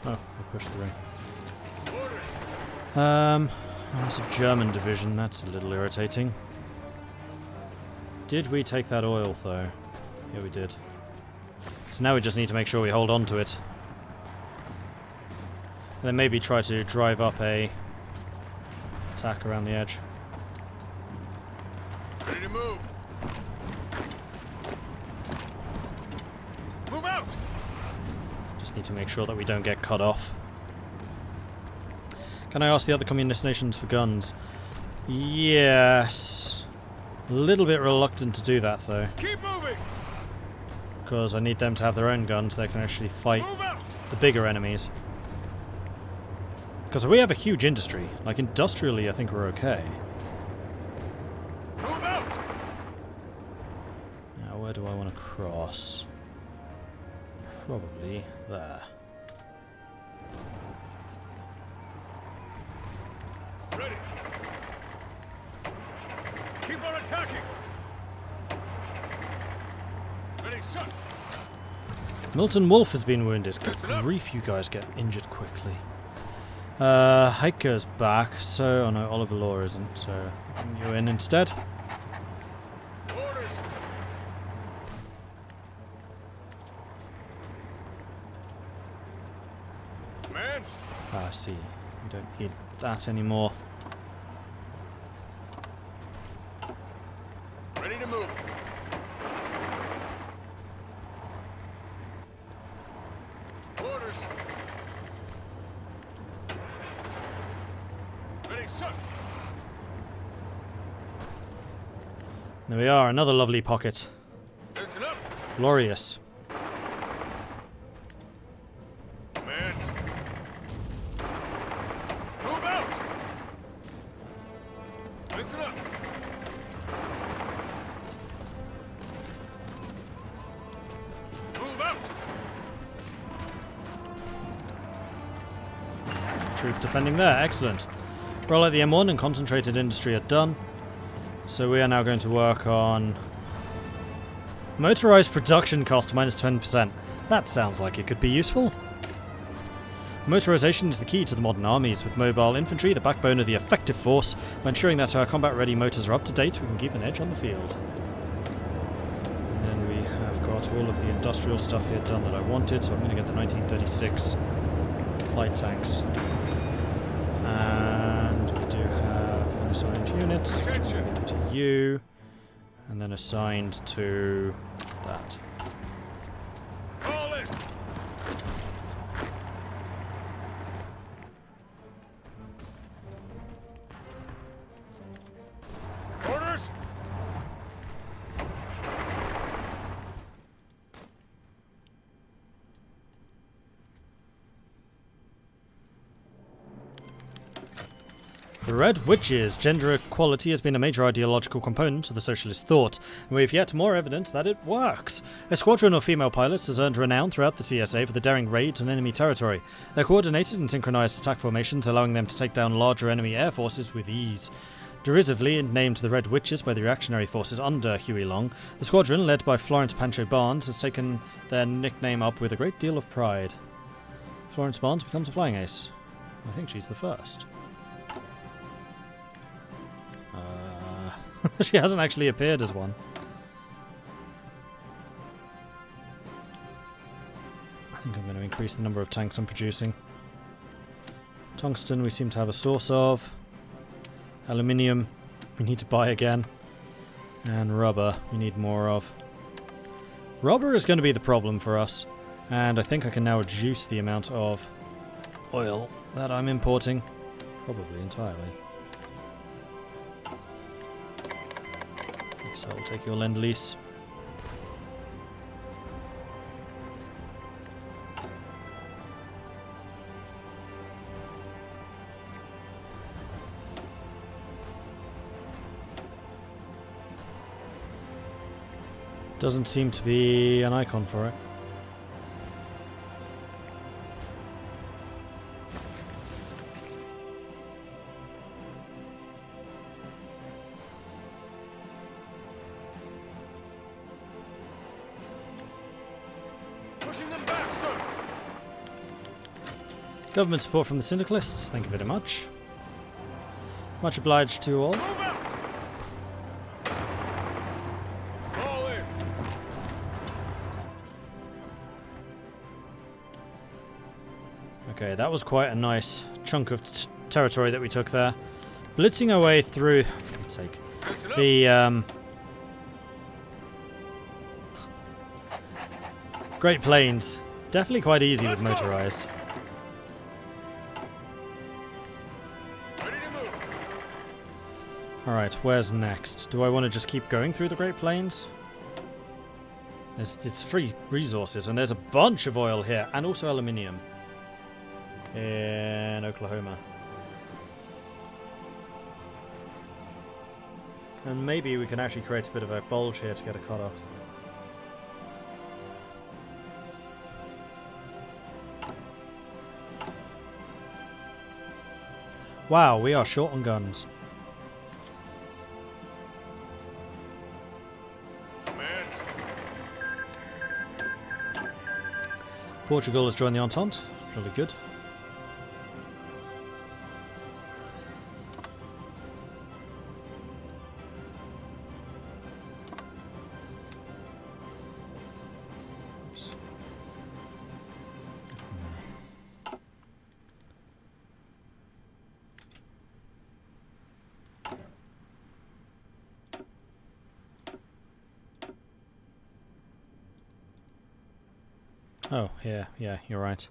Oh, they pushed through. That's a German division. That's a little irritating. Did we take that oil, though? Yeah, we did. So now we just need to make sure we hold on to it. And then maybe try to drive up a attack around the edge. Ready to move. Move out. Just need to make sure that we don't get cut off. Can I ask the other communist nations for guns? Yes. A little bit reluctant to do that, though. Keep moving. Because I need them to have their own guns so they can actually fight the bigger enemies. Because we have a huge industry. Like, industrially, I think we're okay. Move out. Now, where do I want to cross? Probably there. Ready. Keep on attacking. Ready, shot. Milton Wolf has been wounded. Good grief, you guys get injured quickly. Hiker's back, so... Oh no, Oliver Law isn't, so... Bring you in instead. Orders. Commands. Ah, I see. We don't need that anymore. Ready to move. Orders. Ready, shot. There we are, another lovely pocket. Listen up. Glorious. Commands. Move out. Listen up. Move out. Troop defending there, excellent. Roll out the M1 and concentrated industry are done. So we are now going to work on motorized production cost minus 10%. That sounds like it could be useful. Motorization is the key to the modern armies, with mobile infantry the backbone of the effective force. By ensuring that our combat-ready motors are up to date, we can keep an edge on the field. And then we have got all of the industrial stuff here done that I wanted, so I'm going to get the 1936 light tanks. And we do have unassigned units, which we'll give to you, and then assigned to that. Call it. Orders. The Red Witches. Gender equality has been a major ideological component of the socialist thought, and we have yet more evidence that it works. A squadron of female pilots has earned renown throughout the CSA for the daring raids on enemy territory. Their coordinated and synchronized attack formations allowing them to take down larger enemy air forces with ease. Derisively named the Red Witches by the reactionary forces under Huey Long, the squadron, led by Florence Pancho Barnes, has taken their nickname up with a great deal of pride. Florence Barnes becomes a flying ace. I think she's the first. She hasn't actually appeared as one. I think I'm going to increase the number of tanks I'm producing. Tungsten we seem to have a source of. Aluminium we need to buy again. And rubber we need more of. Rubber is going to be the problem for us. And I think I can now reduce the amount of oil that I'm importing. Probably entirely. So I'll take your Lend-Lease. Doesn't seem to be an icon for it. Pushing them back, sir. Government support from the Syndicalists, thank you very much. Much obliged to you all. Move out! Fall in! Okay, that was quite a nice chunk of territory that we took there. Blitzing our way through, for God's sake, Listen up! the Great Plains. Definitely quite easy with Let's go. motorized. Ready to move! Alright, where's next? Do I want to just keep going through the Great Plains? It's free resources, and there's a bunch of oil here, and also aluminium. In Oklahoma. And maybe we can actually create a bit of a bulge here to get a cut-off. Wow, we are short on guns. Commands! Portugal has joined the Entente. Really good. Oops. Oh, yeah, you're right.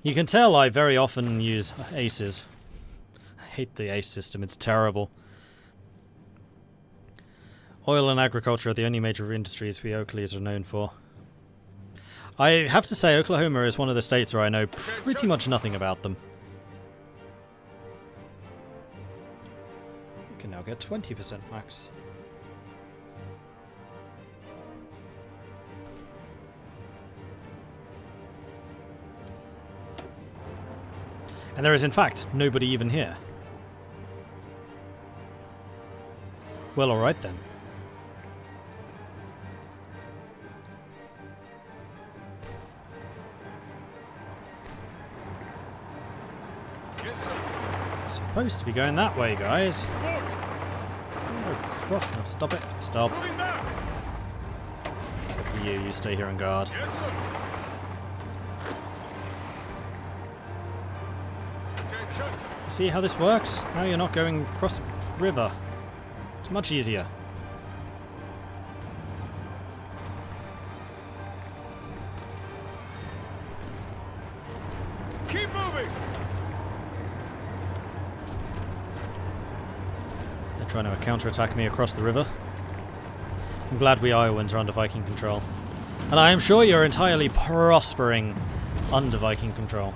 You can tell I very often use aces. I hate the ace system, it's terrible. Oil and agriculture are the only major industries we Oakleys are known for. I have to say Oklahoma is one of the states where I know pretty much nothing about them. You can now get 20% max. And there is, in fact, nobody even here. Well, alright then. Yes, sir! Supposed to be going that way, guys. Report! Oh, crap. No, stop it. Stop. Moving back! Except for you, you stay here and guard. Yes, sir! Attention! You see how this works? Now you're not going across the river. It's much easier. Keep moving! They're trying to counterattack me across the river. I'm glad we Iowans are under Viking control. And I am sure you're entirely prospering under Viking control.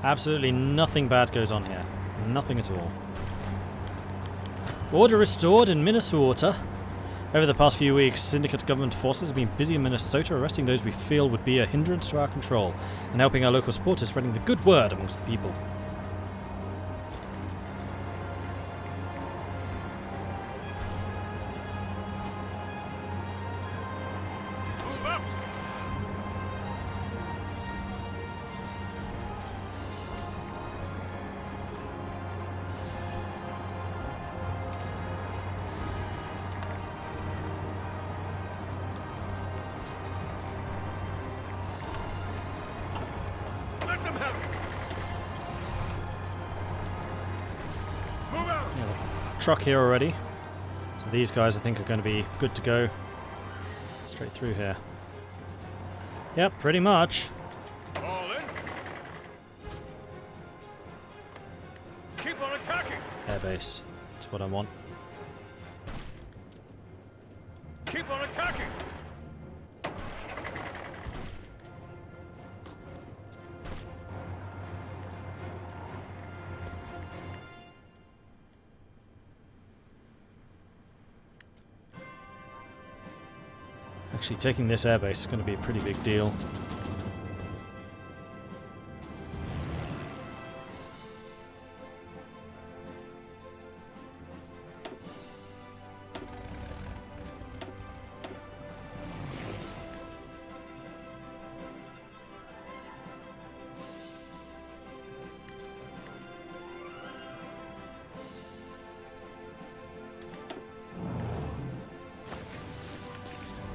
Absolutely nothing bad goes on here. Nothing at all. Order restored in Minnesota. Over the past few weeks, Syndicate government forces have been busy in Minnesota arresting those we feel would be a hindrance to our control and helping our local supporters spreading the good word amongst the people. Move up! Let them have it! Move out! Truck here already. So these guys I think are going to be good to go. Straight through here. Yep, pretty much. All in! Keep on attacking! Airbase. That's what I want. Keep on attacking! Actually, taking this airbase is going to be a pretty big deal.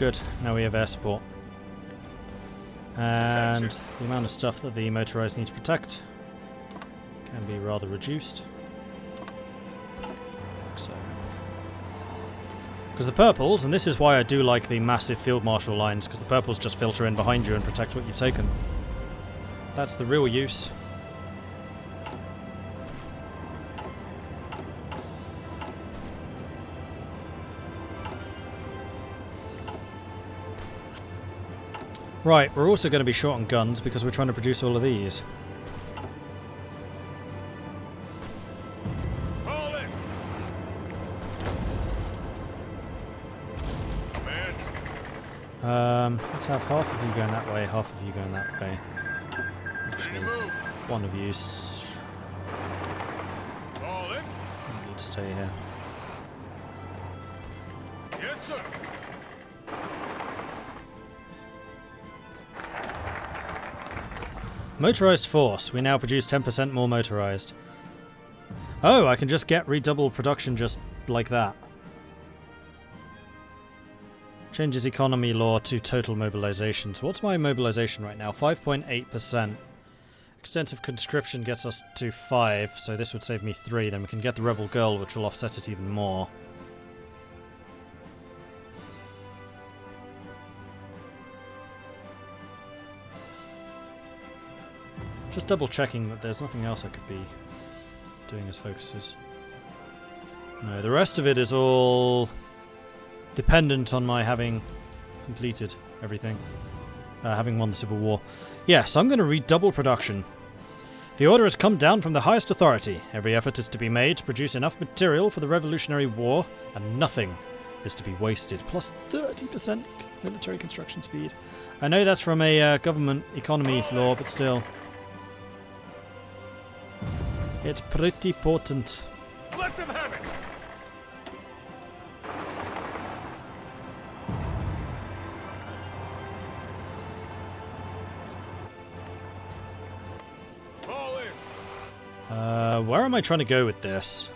Good. Now we have air support. And the amount of stuff that the motorized need to protect can be rather reduced. Like so. Because the purples, and this is why I do like the massive field marshal lines, because the purples just filter in behind you and protect what you've taken. That's the real use. Right, we're also going to be short on guns because we're trying to produce all of these. Haul in. Commands. Let's have half of you going that way, half of you going that way. Ready Actually, to move. one of you Haul in. need to stay here. Yes, sir. Motorized force. We now produce 10% more motorized. Oh, I can just get redouble production just like that. Changes economy law to total mobilization. So what's my mobilization right now? 5.8%. Extensive conscription gets us to 5, so this would save me 3. Then we can get the rebel girl, which will offset it even more. Just double checking that there's nothing else I could be doing as focuses. No, the rest of it is all dependent on my having completed everything. Having won the Civil War. Yes, I'm going to redouble production. The order has come down from the highest authority. Every effort is to be made to produce enough material for the Revolutionary War, and nothing is to be wasted. Plus 30% military construction speed. I know that's from a government economy law, but still. It's pretty potent. Let them have it. Fall in. Where am I trying to go with this?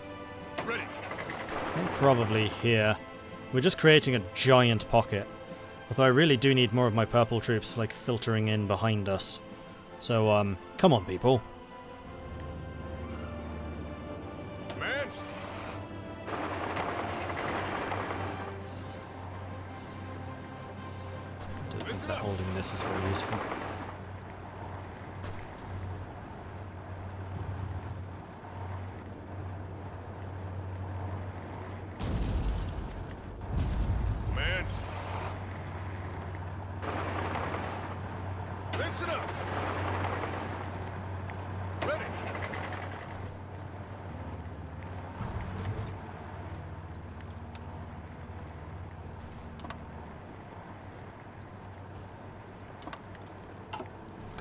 Ready. I think probably here. We're just creating a giant pocket. Although I really do need more of my purple troops, like, filtering in behind us. So, come on, people. Commands. I don't think that holding this is very useful. Commands. Listen up. Ready.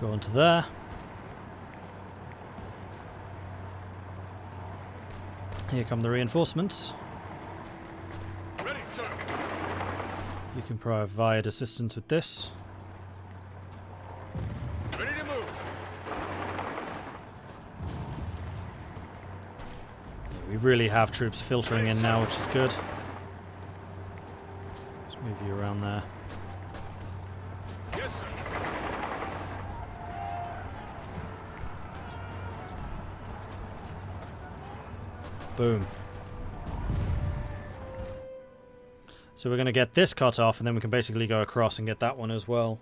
Go on to there. Here come the reinforcements. Ready, sir. You can provide assistance with this. Ready to move. We really have troops filtering in now, which is good. Let's move you around there. Yes, sir. Boom. So we're going to get this cut off, and then we can basically go across and get that one as well.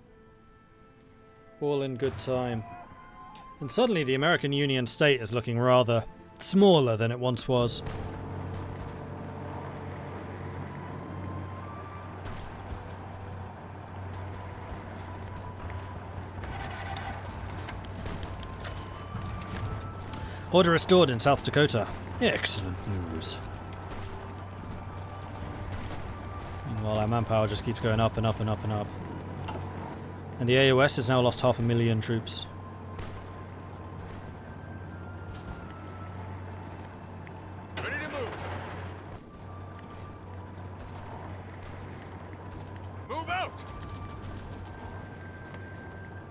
All in good time. And suddenly the American Union state is looking rather smaller than it once was. Order restored in South Dakota. Excellent news. Meanwhile, our manpower just keeps going up and up and up and up. And the AOS has now lost 500,000 troops. Ready to move. Move out.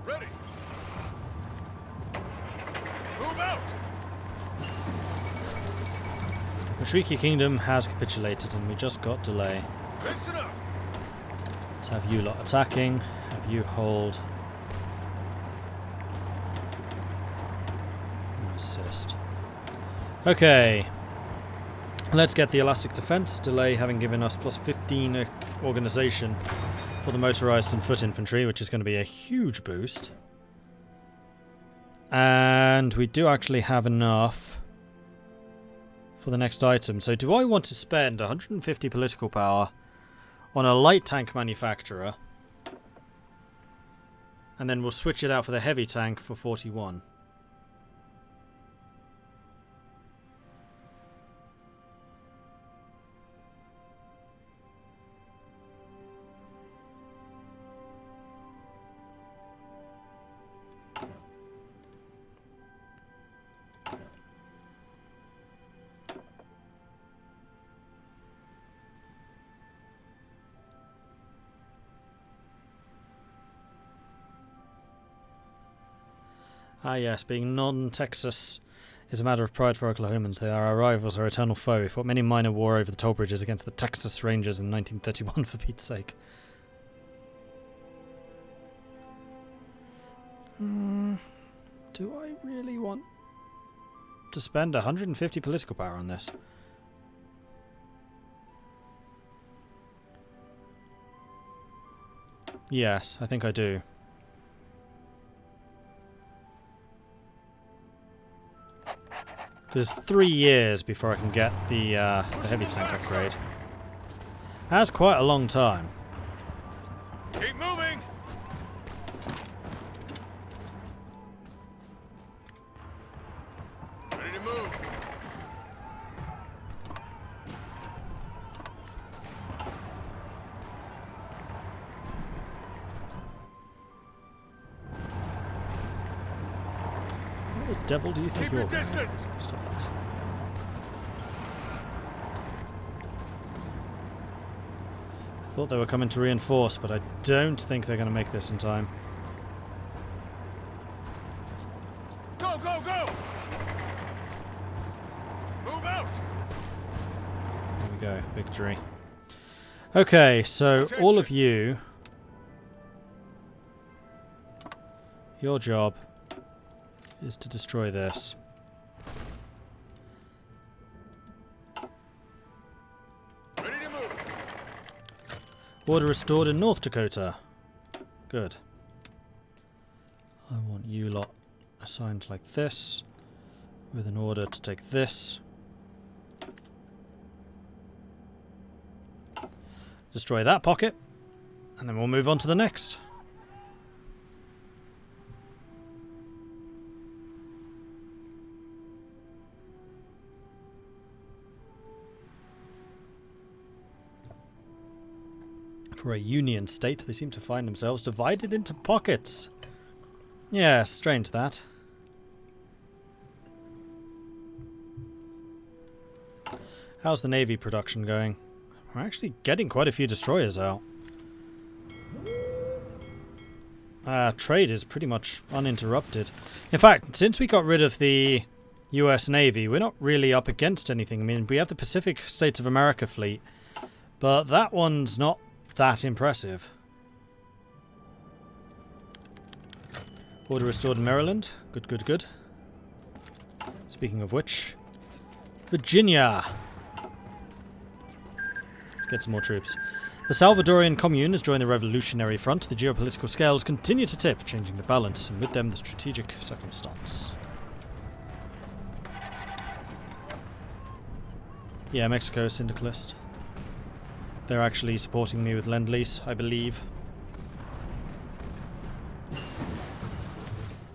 Ready. Move out. The Shrieky Kingdom has capitulated, and we just got delay. Listen up. Let's have you lot attacking. Have you hold. And assist. Okay. Let's get the elastic defense. Delay having given us plus 15 organization for the motorized and foot infantry, which is going to be a huge boost. And we do actually have enough for the next item. So do I want to spend 150 political power on a light tank manufacturer, and then we'll switch it out for the heavy tank for 41? Ah yes, being non-Texas is a matter of pride for Oklahomans. They are our rivals, our eternal foe. We fought many minor war over the toll bridges against the Texas Rangers in 1931, for Pete's sake. Do I really want to spend 150 political power on this? Yes, I think I do. Because it's 3 years before I can get the heavy tank upgrade. That's quite a long time. Keep moving. Ready to move. What the devil do you think Keep you're your doing? distance. Stop that. I thought they were coming to reinforce, but I don't think they're going to make this in time. Go, go, go! Move out! There we go, victory. Okay, so all of you, your job is to destroy this. Ready to move. Order restored in North Dakota. Good. I want you lot assigned like this, with an order to take this. Destroy that pocket, and then we'll move on to the next. For a union state, they seem to find themselves divided into pockets. Yeah, strange that. How's the Navy production going? We're actually getting quite a few destroyers out. Trade is pretty much uninterrupted. In fact, since we got rid of the US Navy, we're not really up against anything. I mean, we have the Pacific States of America fleet, but that one's not that impressive. Order restored in Maryland. Good, good, good. Speaking of which, Virginia. Let's get some more troops. The Salvadorian Commune has joined the Revolutionary Front. The geopolitical scales continue to tip, changing the balance, and with them the strategic circumstance. Yeah, Mexico is syndicalist. They're actually supporting me with Lend-Lease, I believe.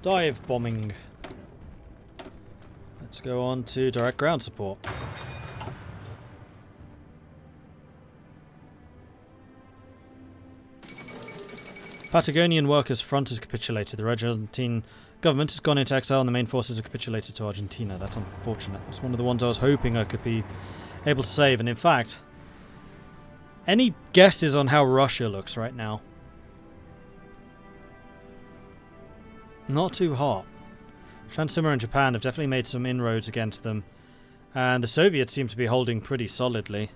Dive bombing. Let's go on to direct ground support. Patagonian Workers' Front has capitulated. The Argentine government has gone into exile and the main forces have capitulated to Argentina. That's unfortunate. It's one of the ones I was hoping I could be able to save. And in fact, any guesses on how Russia looks right now? Not too hot. Transima and Japan have definitely made some inroads against them. And the Soviets seem to be holding pretty solidly.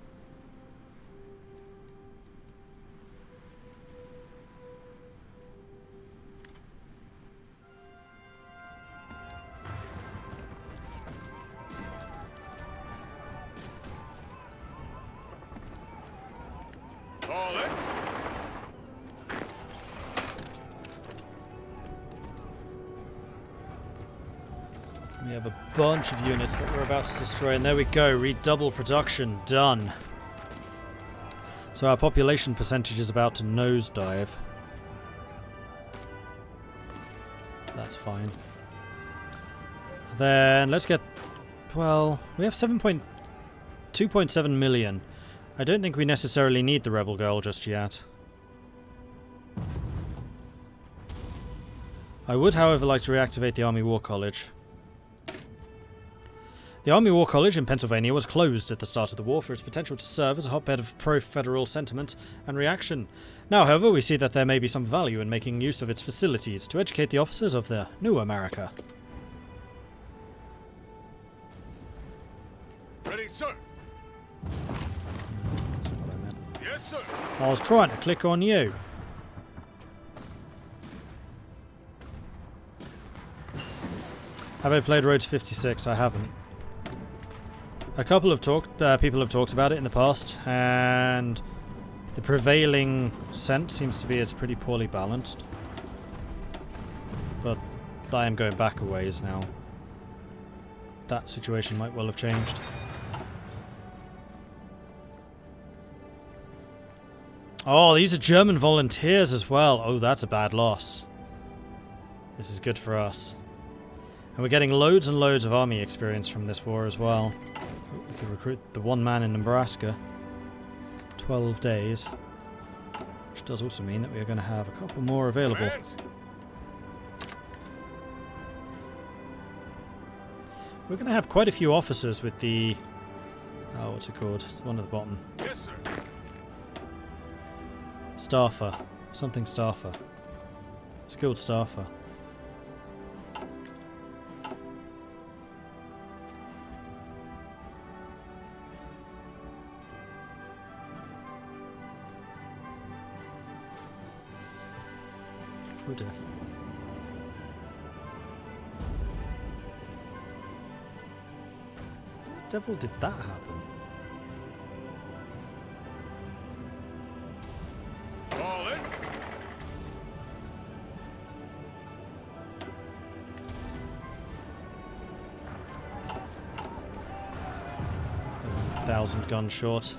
We have a bunch of units that we're about to destroy, and there we go, redouble production, done. So our population percentage is about to nosedive. That's fine. Then let's get, well, we have 2.7 million. I don't think we necessarily need the rebel girl just yet. I would, however, like to reactivate the Army War College. The Army War College in Pennsylvania was closed at the start of the war for its potential to serve as a hotbed of pro-federal sentiment and reaction. Now, however, we see that there may be some value in making use of its facilities to educate the officers of the new America. Ready, sir. That's what I meant. Yes, sir. I was trying to click on you. Have I played Road to 56? I haven't. A couple of people have talked about it in the past, and the prevailing sense seems to be it's pretty poorly balanced. But I am going back a ways now. That situation might well have changed. Oh, these are German volunteers as well. Oh, that's a bad loss. This is good for us. And we're getting loads and loads of army experience from this war as well. We could recruit the one man in Nebraska. 12 days. Which does also mean that we are going to have a couple more available. Hands. We're going to have quite a few officers with the... Oh, what's it called? It's the one at the bottom. Yes, sir. Staffer. Something Staffer. Skilled Staffer. Oh dear. How the devil did that happen? All in. Thousand guns short.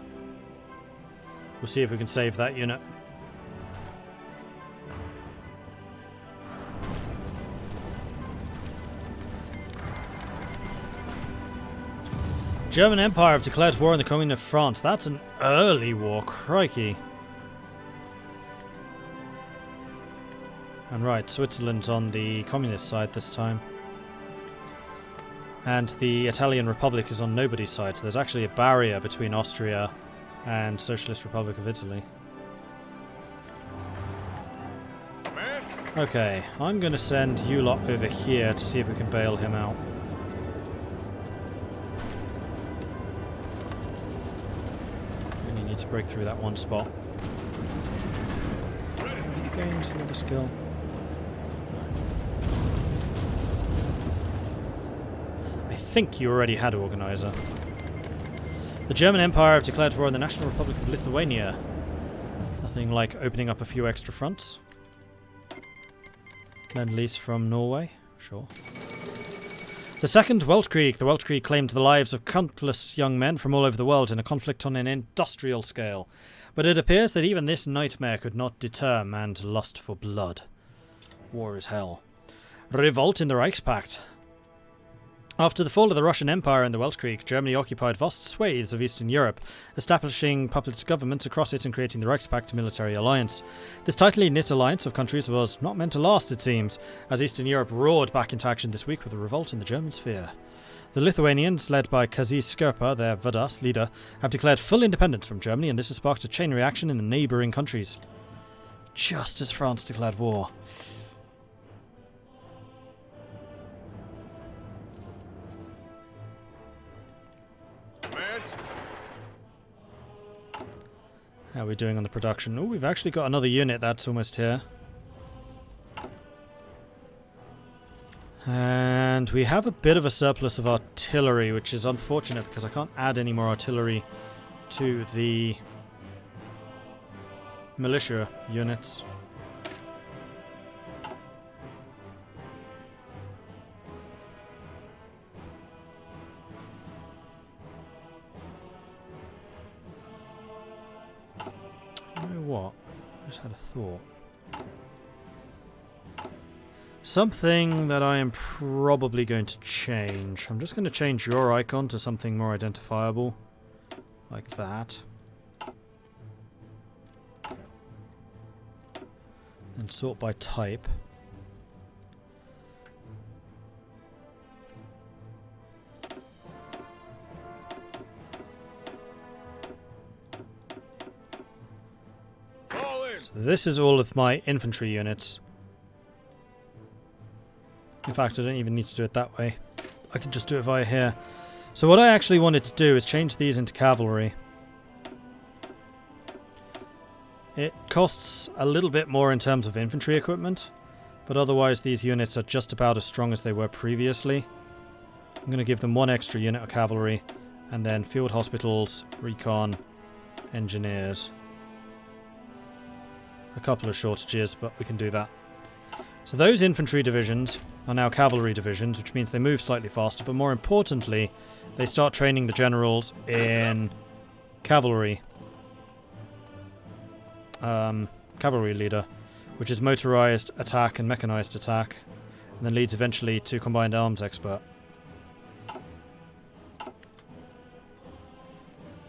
We'll see if we can save that unit. German Empire have declared war on the Commune of France. That's an early war, crikey. And right, Switzerland's on the communist side this time. And the Italian Republic is on nobody's side, so there's actually a barrier between Austria and Socialist Republic of Italy. Hands. Okay, I'm going to send you lot over here to see if we can bail him out. And you need to break through that one spot. Ready. You gained another skill. I think you already had Organizer. The German Empire have declared war on the National Republic of Lithuania. Nothing like opening up a few extra fronts. Lend-lease from Norway? Sure. The Second Weltkrieg. The Weltkrieg claimed the lives of countless young men from all over the world in a conflict on an industrial scale. But it appears that even this nightmare could not deter man's lust for blood. War is hell. Revolt in the Reichspakt. After the fall of the Russian Empire and the Weltkrieg, Germany occupied vast swathes of Eastern Europe, establishing puppet governments across it and creating the Reichspakt military alliance. This tightly knit alliance of countries was not meant to last, it seems, as Eastern Europe roared back into action this week with a revolt in the German sphere. The Lithuanians, led by Kazys Skerpa, their Vadas leader, have declared full independence from Germany, and this has sparked a chain reaction in the neighbouring countries. Just as France declared war. Hands. How are we doing on the production? Oh, we've actually got another unit that's almost here. And we have a bit of a surplus of artillery, which is unfortunate because I can't add any more artillery to the militia units. had a thought. Something that I am probably going to change. I'm just going to change your icon to something more identifiable. Like that. And sort by type. So this is all of my infantry units. In fact, I don't even need to do it that way. I can just do it via here. So what I actually wanted to do is change these into cavalry. It costs a little bit more in terms of infantry equipment, but otherwise these units are just about as strong as they were previously. I'm going to give them one extra unit of cavalry, and then field hospitals, recon, engineers. A couple of shortages, but we can do that. So those infantry divisions are now cavalry divisions, which means they move slightly faster, but more importantly, they start training the generals in cavalry. Cavalry leader, which is motorized attack and mechanized attack, and then leads eventually to combined arms expert.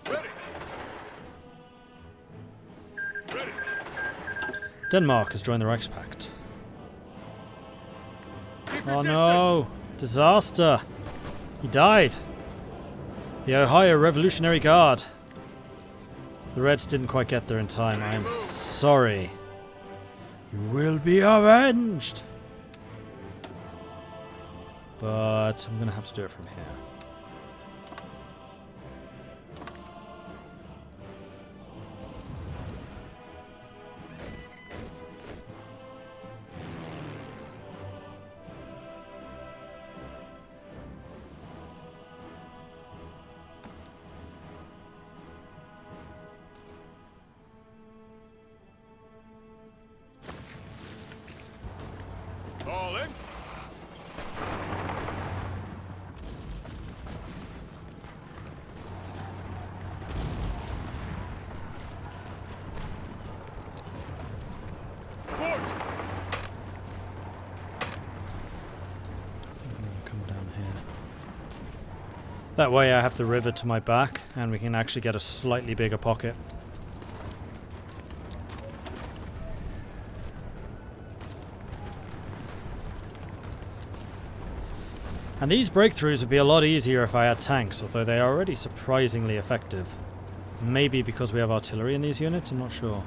Ready. Ready. Denmark has joined the Reichspakt. Keep your Oh distance. no! Disaster! He died! The Ohio Revolutionary Guard. The Reds didn't quite get there in time. I'm sorry. You will be avenged! But I'm gonna have to do it from here. All in. Port. I'm gonna come down here. That way I have the river to my back, and we can actually get a slightly bigger pocket. And these breakthroughs would be a lot easier if I had tanks, although they are already surprisingly effective. Maybe because we have artillery in these units, I'm not sure.